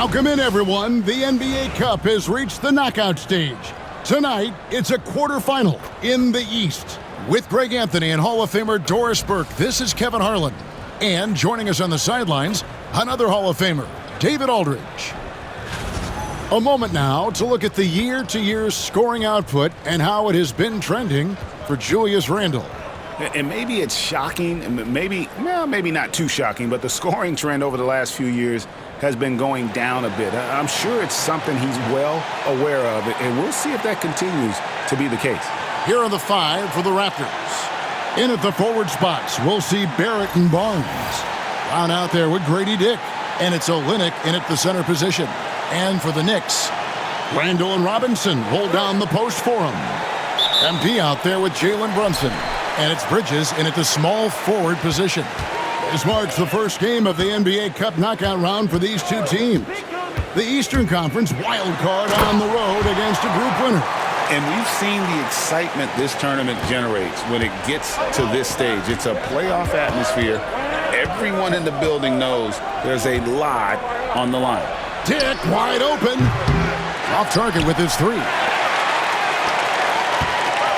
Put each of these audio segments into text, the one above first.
Welcome in, everyone. The NBA Cup has reached the knockout stage. Tonight, it's a quarterfinal in the East. With Greg Anthony and Hall of Famer Doris Burke, this is Kevin Harlan. And joining us on the sidelines, another Hall of Famer, David Aldridge. A moment now to look at the year-to-year scoring output and how it has been trending for Julius Randle. And maybe it's shocking, maybe not too shocking, but the scoring trend over the last few years has been going down a bit. I'm sure it's something he's well aware of, and we'll see if that continues to be the case. Here are the five for the Raptors. In at the forward spots, we'll see Barrett and Barnes. Down out there with Grady Dick, and it's Olynyk in at the center position. And for the Knicks, Randle and Robinson roll down the post for him. MP out there with Jalen Brunson, and it's Bridges in at the small forward position. This marks the first game of the NBA Cup knockout round for these two teams. The Eastern Conference wild card on the road against a group winner. And we've seen the excitement this tournament generates when it gets to this stage. It's a playoff atmosphere. Everyone in the building knows there's a lot on the line. Dick wide open. Off target with his three.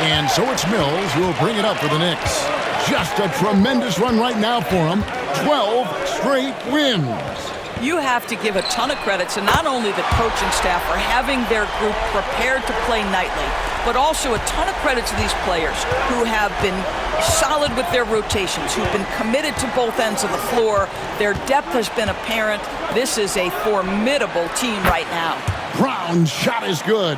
And so it's Mills who will bring it up for the Knicks. Just a tremendous run right now for him. 12 straight wins. You have to give a ton of credit to not only the coaching staff for having their group prepared to play nightly, but also a ton of credit to these players who have been solid with their rotations, who've been committed to both ends of the floor. Their depth has been apparent. This is a formidable team right now. Brown's shot is good.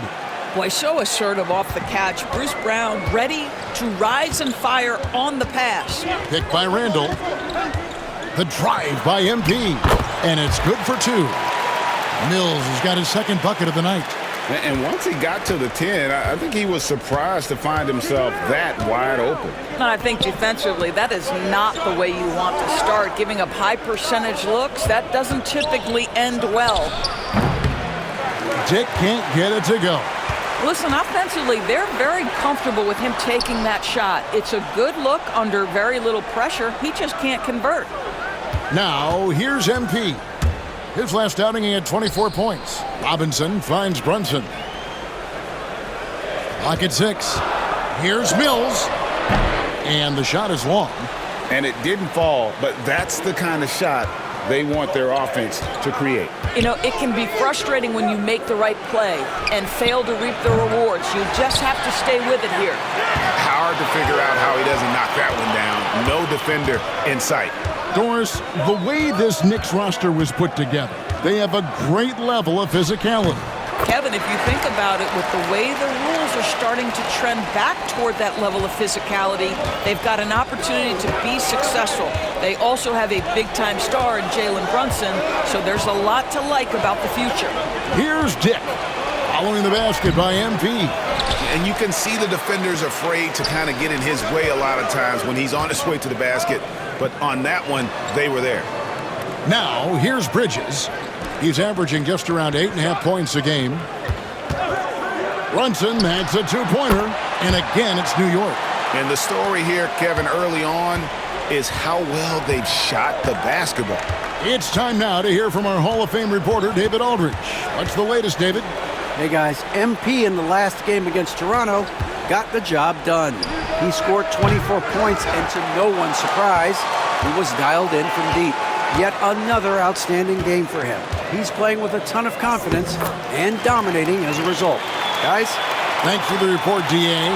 Boy, so assertive off the catch. Bruce Brown ready to rise and fire on the pass. Picked by Randle. The drive by MP. And it's good for two. Mills has got his second bucket of the night. And once he got to the 10, I think he was surprised to find himself that wide open. And I think defensively, that is not the way you want to start. Giving up high percentage looks, that doesn't typically end well. Dick can't get it to go. Listen, offensively, they're very comfortable with him taking that shot. It's a good look under very little pressure. He just can't convert. Now, here's MP. His last outing, he had 24 points. Robinson finds Brunson. Clock at 6. Here's Mills. And the shot is long. And it didn't fall, but that's the kind of shot they want their offense to create. You know, it can be frustrating when you make the right play and fail to reap the rewards. You just have to stay with it here. Hard to figure out how he doesn't knock that one down. No defender in sight. Doris, the way this Knicks roster was put together, they have a great level of physicality. Kevin, if you think about it, with the way the rules are starting to trend back toward that level of physicality, they've got an opportunity to be successful. They also have a big-time star in Jalen Brunson, so there's a lot to like about the future. Here's Dick, following the basket by MP. And you can see the defenders afraid to kind of get in his way a lot of times when he's on his way to the basket. But on that one, they were there. Now, here's Bridges. He's averaging just around 8.5 points a game. Brunson adds a two-pointer, and again, it's New York. And the story here, Kevin, early on is how well they've shot the basketball. It's time now to hear from our Hall of Fame reporter, David Aldridge. What's the latest, David? Hey, guys. MP in the last game against Toronto got the job done. He scored 24 points, and to no one's surprise, he was dialed in from deep. Yet another outstanding game for him. He's playing with a ton of confidence and dominating as a result. Guys? Thanks for the report, D.A.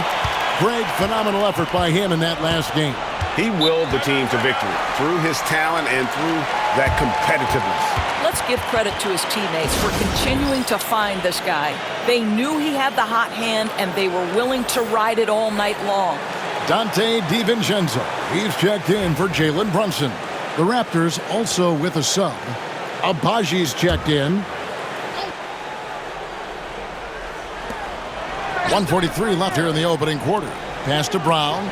Greg, phenomenal effort by him in that last game. He willed the team to victory through his talent and through that competitiveness. Let's give credit to his teammates for continuing to find this guy. They knew he had the hot hand, and they were willing to ride it all night long. Dante DiVincenzo. He's checked in for Jalen Brunson. The Raptors also with a sub. Abaji's checked in. 1:43 left here in the opening quarter. Pass to Brown.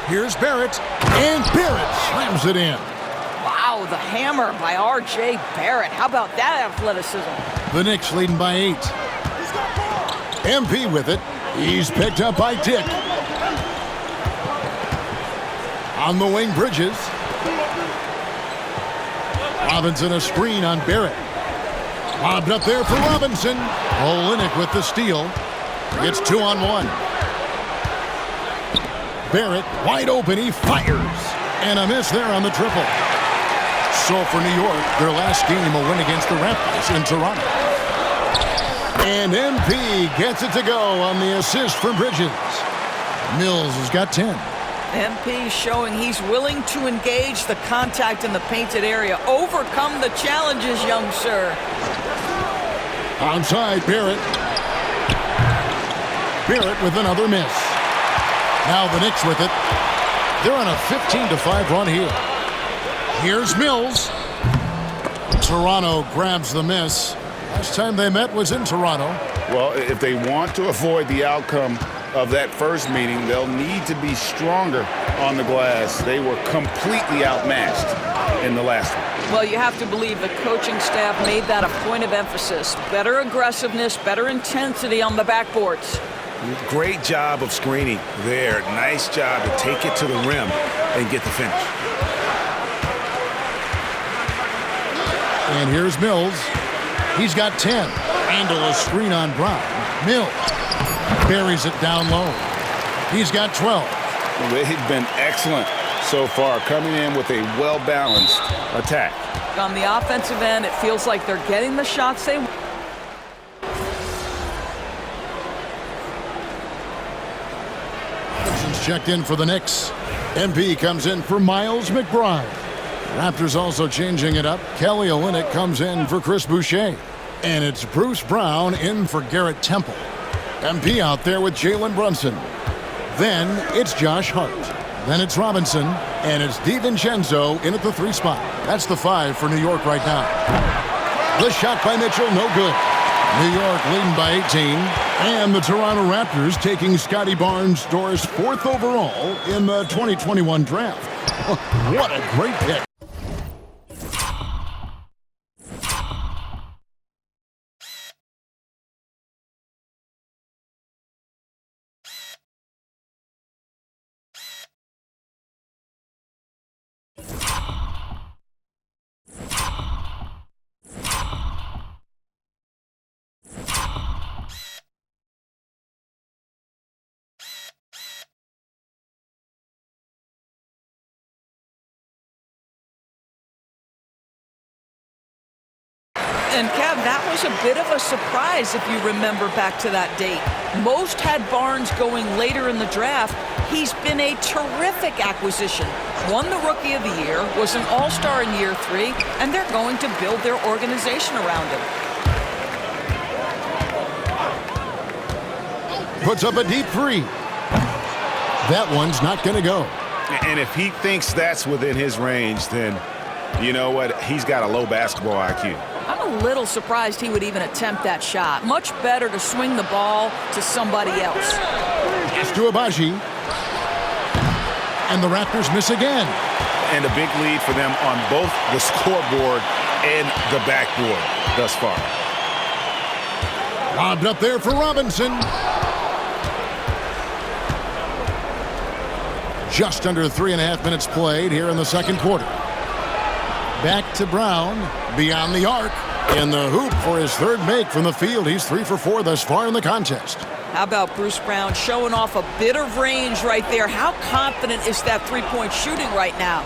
Here's Barrett. And Barrett slams it in. Wow, the hammer by R.J. Barrett. How about that athleticism? The Knicks leading by 8. MP with it. He's picked up by Dick. On the wing, Bridges. Robinson a screen on Barrett. Lobbed up there for Robinson. Olynyk with the steal. It's 2-on-1. Barrett wide open. He fires. And a miss there on the triple. So for New York, their last game a win against the Raptors in Toronto. And MP gets it to go on the assist from Bridges. Mills has got 10. MP showing he's willing to engage the contact in the painted area. Overcome the challenges, young sir. Onside, Barrett. Barrett with another miss. Now the Knicks with it. They're on a 15-5 run here. Here's Mills. Toronto grabs the miss. Last time they met was in Toronto. Well, if they want to avoid the outcome of that first meeting, they'll need to be stronger on the glass. They were completely outmatched in the last one. Well, you have to believe the coaching staff made that a point of emphasis. Better aggressiveness, better intensity on the backboards. Great job of screening there. Nice job to take it to the rim and get the finish. And here's Mills. He's got 10. Handle a screen on Brown. Mills buries it down low. He's got 12. They've been excellent so far, coming in with a well-balanced attack. On the offensive end, it feels like they're getting the shots they want. Checked in for the Knicks. MP comes in for Miles McBride. Raptors also changing it up. Kelly Olynyk comes in for Chris Boucher. And it's Bruce Brown in for Garrett Temple. MP out there with Jalen Brunson. Then it's Josh Hart. Then it's Robinson. And it's DiVincenzo in at the 3 spot. That's the 5 for New York right now. The shot by Mitchell, no good. New York leading by 18. And the Toronto Raptors taking Scotty Barnes' 4th overall in the 2021 draft. What a great pick. And Kev, that was a bit of a surprise if you remember back to that date. Most had Barnes going later in the draft. He's been a terrific acquisition. Won the Rookie of the Year, was an All-Star in year 3, and they're going to build their organization around him. Puts up a deep 3. That one's not going to go. And if he thinks that's within his range, then you know what? He's got a low basketball IQ. I'm a little surprised he would even attempt that shot. Much better to swing the ball to somebody else. It's to Abaji. And the Raptors miss again. And a big lead for them on both the scoreboard and the backboard thus far. Lobbed up there for Robinson. Just under 3.5 minutes played here in the second quarter. Back to Brown, beyond the arc, in the hoop for his 3rd make from the field. He's 3 for 4 thus far in the contest. How about Bruce Brown showing off a bit of range right there? How confident is that 3-point shooting right now?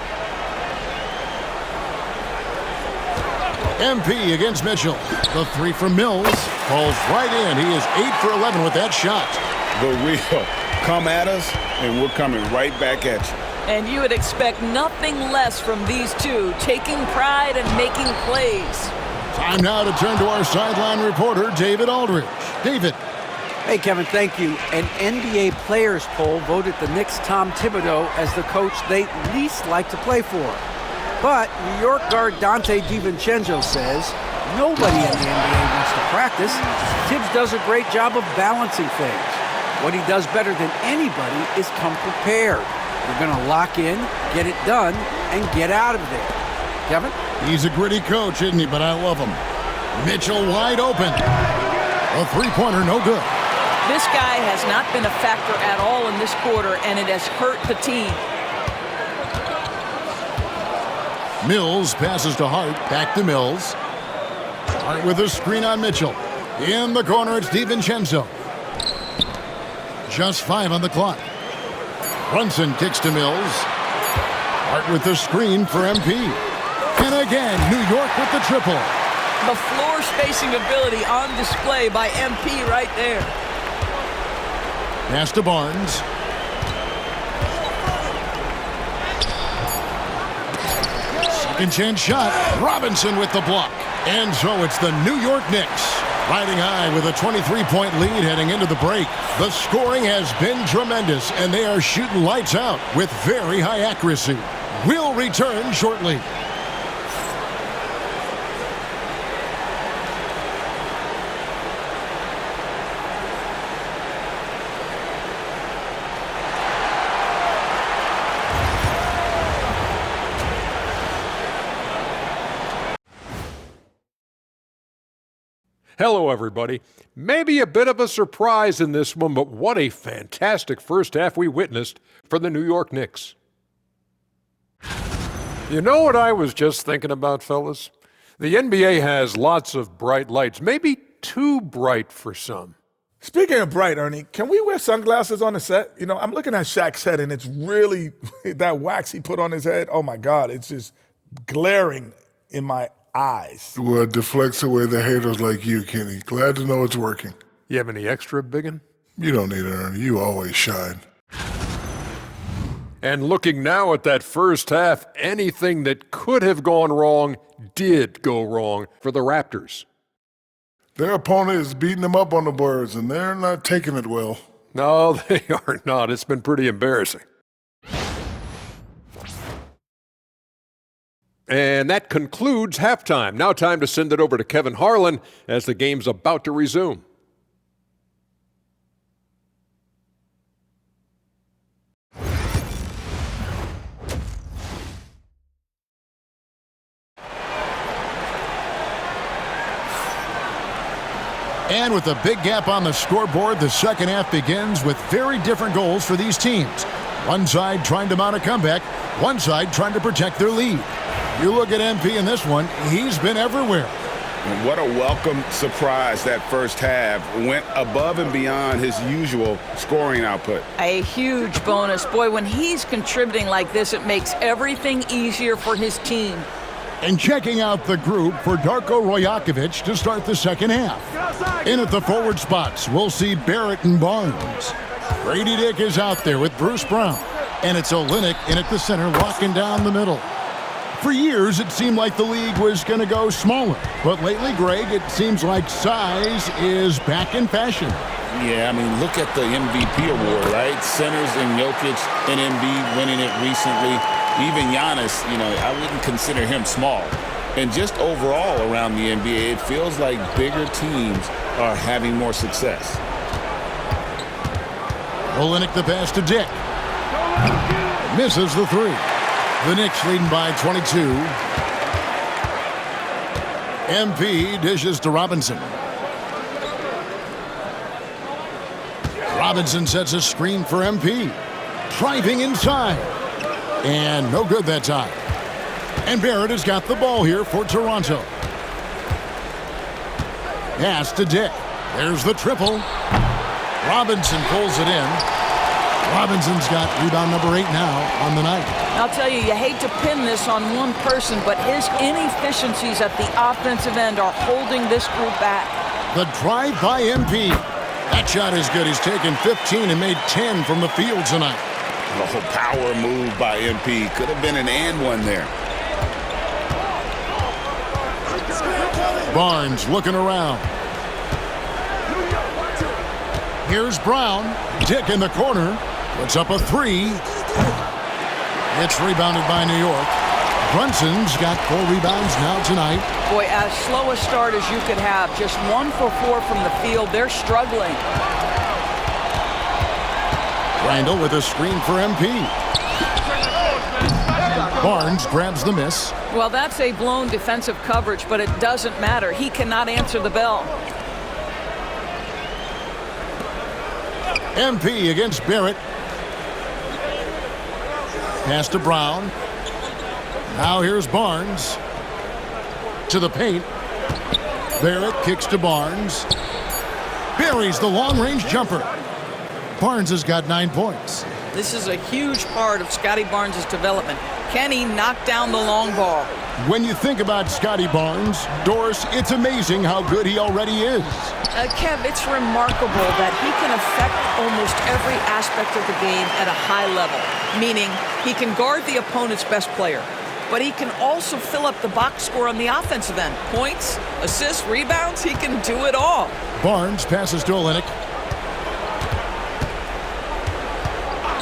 MP against Mitchell. The 3 from Mills falls right in. He is 8 for 11 with that shot. The real come at us, and we're coming right back at you. And you would expect nothing less from these two, taking pride and making plays. Time now to turn to our sideline reporter, David Aldridge. David. Hey, Kevin, thank you. An NBA players poll voted the Knicks' Tom Thibodeau as the coach they least like to play for. But New York guard Dante DiVincenzo says nobody in the NBA wants to practice. Tibbs does a great job of balancing things. What he does better than anybody is come prepared. We're going to lock in, get it done, and get out of there. Kevin? He's a gritty coach, isn't he? But I love him. Mitchell wide open. A 3-pointer, no good. This guy has not been a factor at all in this quarter, and it has hurt the team. Mills passes to Hart. Back to Mills. Hart with a screen on Mitchell. In the corner, it's DiVincenzo. Just 5 on the clock. Brunson kicks to Mills. Hart with the screen for MP. And again, New York with the triple. The floor spacing ability on display by MP right there. Pass to Barnes. Second chance shot. Robinson with the block. And so it's the New York Knicks riding high with a 23-point lead heading into the break. The scoring has been tremendous, and they are shooting lights out with very high accuracy. We'll return shortly. Hello, everybody. Maybe a bit of a surprise in this one, but what a fantastic first half we witnessed for the New York Knicks. You know what I was just thinking about, fellas? The NBA has lots of bright lights, maybe too bright for some. Speaking of bright, Ernie, can we wear sunglasses on the set? You know, I'm looking at Shaq's head, and it's really, that wax he put on his head, oh my God, it's just glaring in my eyes. Well, it deflects away the haters like you, Kenny. Glad to know it's working. You have any extra, biggin? You don't need it, Ernie. You always shine. And looking now at that first half, anything that could have gone wrong did go wrong for the Raptors. Their opponent is beating them up on the boards, and they're not taking it well. No, they are not. It's been pretty embarrassing. And that concludes halftime. Now time to send it over to Kevin Harlan as the game's about to resume. And with a big gap on the scoreboard, the second half begins with very different goals for these teams. One side trying to mount a comeback, one side trying to protect their lead. You look at MP in this one, he's been everywhere. What a welcome surprise that first half. Went above and beyond his usual scoring output. A huge bonus. Boy, when he's contributing like this, it makes everything easier for his team. And checking out the group for Darko Rajakovic to start the second half. In at the forward spots, we'll see Barrett and Barnes. Grady Dick is out there with Bruce Brown. And it's Olynyk in at the center, locking down the middle. For years, it seemed like the league was going to go smaller. But lately, Greg, it seems like size is back in fashion. Yeah, I mean, look at the MVP award, right? Centers and Jokic and Embiid winning it recently. Even Giannis, you know, I wouldn't consider him small. And just overall around the NBA, it feels like bigger teams are having more success. Olynyk the pass to Dick. Misses the three. The Knicks leading by 22. MP dishes to Robinson. Robinson sets a screen for MP. Driving inside. And no good that time. And Barrett has got the ball here for Toronto. Pass to Dick. There's the triple. Robinson pulls it in. Robinson's got rebound number 8 now on the night. I'll tell you, you hate to pin this on one person, but his inefficiencies at the offensive end are holding this group back. The drive by MP. That shot is good. He's taken 15 and made 10 from the field tonight. Oh, power move by MP. Could have been an and one there. Barnes looking around. Here's Brown. Dick in the corner. Puts up a three. It's rebounded by New York. Brunson's got 4 rebounds now tonight. Boy, as slow a start as you could have. Just 1 for 4 from the field. They're struggling. Randall with a screen for MP. Barnes grabs the miss. Well, that's a blown defensive coverage, but it doesn't matter. He cannot answer the bell. MP against Barrett. Pass to Brown. Now here's Barnes. To the paint. Barrett kicks to Barnes. Buries the long-range jumper. Barnes has got 9 points. This is a huge part of Scotty Barnes' development. Can he knock down the long ball? When you think about Scotty Barnes, Doris, it's amazing how good he already is. Kev, it's remarkable that he can affect almost every aspect of the game at a high level, meaning he can guard the opponent's best player, but he can also fill up the box score on the offensive end. Points, assists, rebounds, he can do it all. Barnes passes to Olynyk.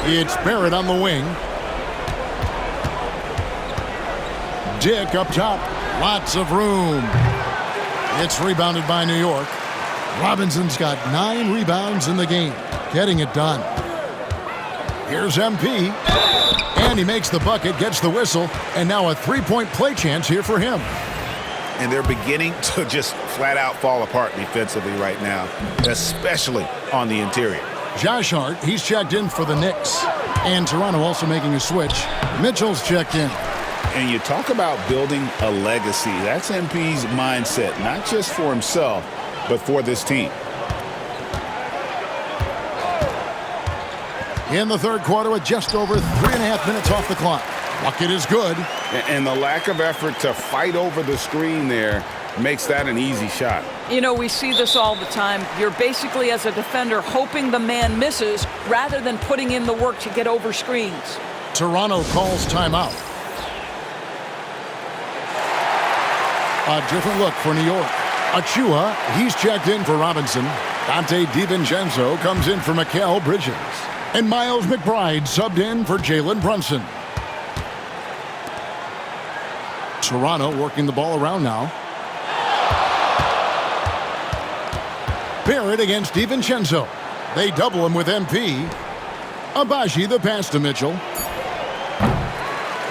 It's Barrett on the wing. Dick up top. Lots of room. It's rebounded by New York. Robinson's got 9 rebounds in the game. Getting it done. Here's MP. And he makes the bucket, gets the whistle, and now a 3-point play chance here for him. And they're beginning to just flat out fall apart defensively right now, especially on the interior. Josh Hart, he's checked in for the Knicks. And Toronto also making a switch. Mitchell's checked in. And you talk about building a legacy. That's MP's mindset, not just for himself, but for this team. In the third quarter with just over 3.5 minutes off the clock. Bucket is good. And the lack of effort to fight over the screen there makes that an easy shot. You know, we see this all the time. You're basically, as a defender, hoping the man misses rather than putting in the work to get over screens. Toronto calls timeout. A different look for New York. Achua, he's checked in for Robinson. Dante DiVincenzo comes in for Mikal Bridges. And Miles McBride subbed in for Jalen Brunson. Toronto working the ball around now. Barrett against DiVincenzo. They double him with MP. Abaji the pass to Mitchell.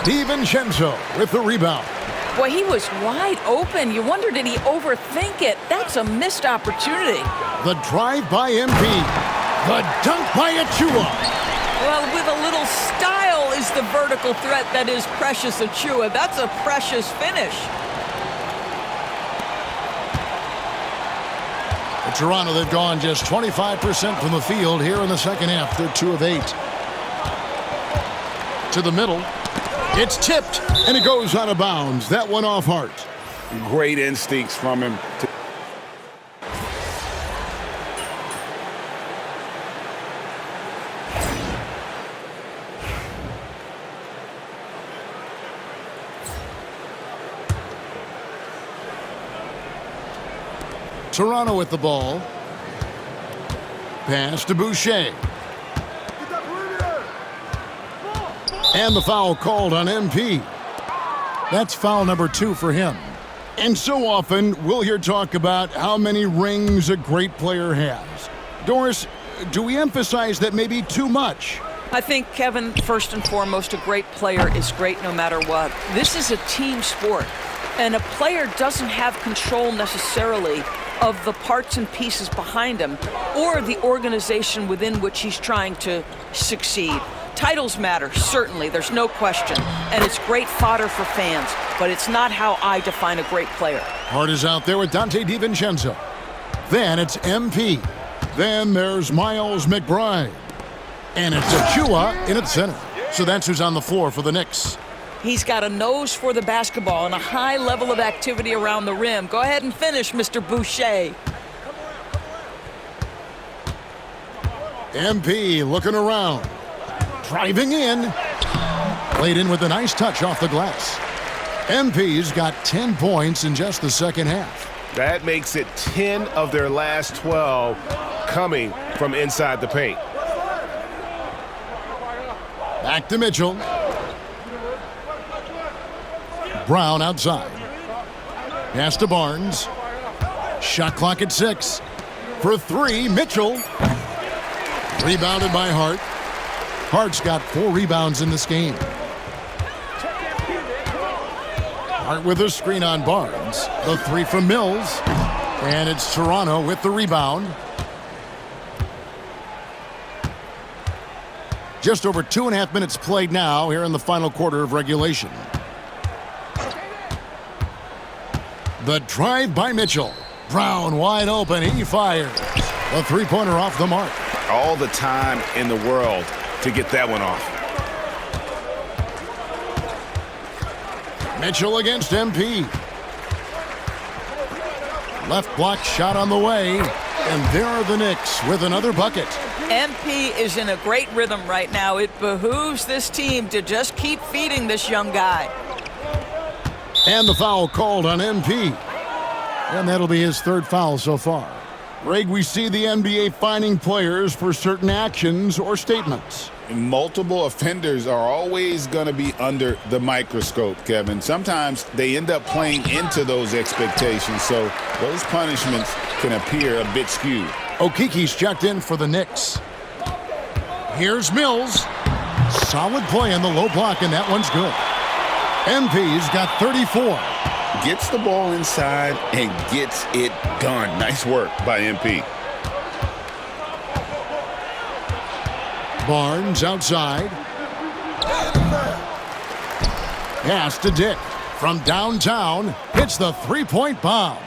DiVincenzo with the rebound. Boy, he was wide open. You wonder, did he overthink it? That's a missed opportunity. The drive by MP. The dunk by Achua. Well, with a little style is the vertical threat that is Precious Achua. That's a precious finish. For Toronto, they've gone just 25% from the field here in the second half. They're 2 of 8. To the middle. It's tipped, and it goes out of bounds. That one off Hart. Great instincts from him. Toronto with the ball. Pass to Boucher. And the foul called on MP. That's foul number 2 for him. And so often we'll hear talk about how many rings a great player has. Doris, do we emphasize that maybe too much? I think, Kevin, first and foremost, a great player is great no matter what. This is a team sport, and a player doesn't have control necessarily of the parts and pieces behind him or the organization within which he's trying to succeed. Titles matter, certainly, there's no question, and it's great fodder for fans, but it's not how I define a great player. Hart is out there with Dante DiVincenzo. Then it's MP. Then there's Miles McBride. And it's Achua in at center. So that's who's on the floor for the Knicks. He's got a nose for the basketball and a high level of activity around the rim. Go ahead and finish, Mr. Boucher. MP looking around. Driving in. Played in with a nice touch off the glass. MP's got 10 points in just the second half. That makes it 10 of their last 12 coming from inside the paint. Back to Mitchell. Brown outside. Pass to Barnes. Shot clock at 6. For 3, Mitchell. Rebounded by Hart. Hart's got 4 rebounds in this game. Hart with a screen on Barnes. The 3 from Mills. And it's Toronto with the rebound. Just over 2.5 minutes played now here in the final quarter of regulation. The drive by Mitchell. Brown wide open. He fires. A three-pointer off the mark. All the time in the world to get that one off. Mitchell against MP. Left block shot on the way. And there are the Knicks with another bucket. MP is in a great rhythm right now. It behooves this team to just keep feeding this young guy. And the foul called on MP. And that'll be his third foul so far. Greg, we see the NBA fining players for certain actions or statements. Multiple offenders are always going to be under the microscope, Kevin. Sometimes they end up playing into those expectations, so those punishments can appear a bit skewed. Okiki's checked in for the Knicks. Here's Mills. Solid play on the low block, and that one's good. MP's got 34. Gets the ball inside and gets it done. Nice work by MP. Barnes outside. Pass to Dick. From downtown, hits the three-point bomb.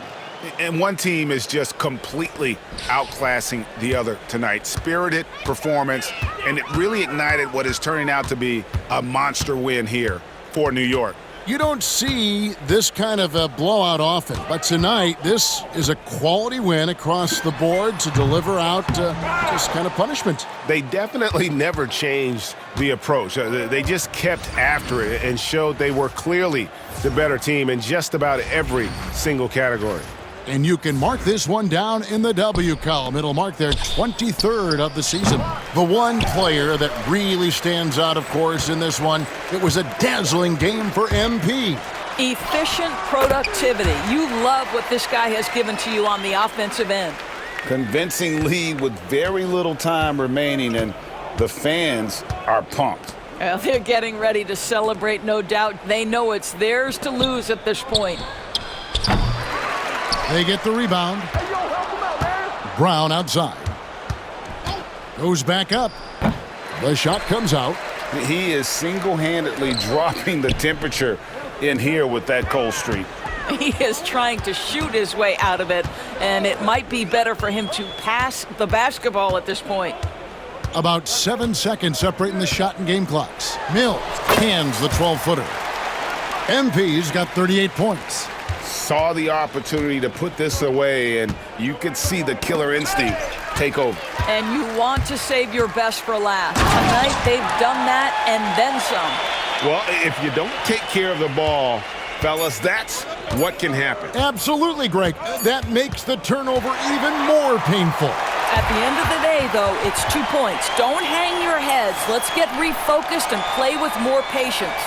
And one team is just completely outclassing the other tonight. Spirited performance, and it really ignited what is turning out to be a monster win here for New York. You don't see this kind of a blowout often, but tonight this is a quality win across the board to deliver out this kind of punishment. They definitely never changed the approach. They just kept after it and showed they were clearly the better team in just about every single category. And you can mark this one down in the W column. It'll mark their 23rd of the season. The one player that really stands out, of course, in this one, it was a dazzling game for MP. Efficient productivity. You love what this guy has given to you on the offensive end. Convincing lead with very little time remaining, and the fans are pumped. Well, they're getting ready to celebrate, no doubt. They know it's theirs to lose at this point. They get the rebound. Brown outside. Goes back up. The shot comes out. He is single-handedly dropping the temperature in here with that cold streak. He is trying to shoot his way out of it, and it might be better for him to pass the basketball at this point. About 7 seconds separating the shot and game clocks. Mills cans the 12-footer. MP's got 38 points. Saw the opportunity to put this away, and you could see the killer instinct take over. And you want to save your best for last. Tonight, they've done that and then some. Well, if you don't take care of the ball, fellas, that's what can happen. Absolutely, Greg. That makes the turnover even more painful. At the end of the day, though, it's 2 points. Don't hang your heads. Let's get refocused and play with more patience.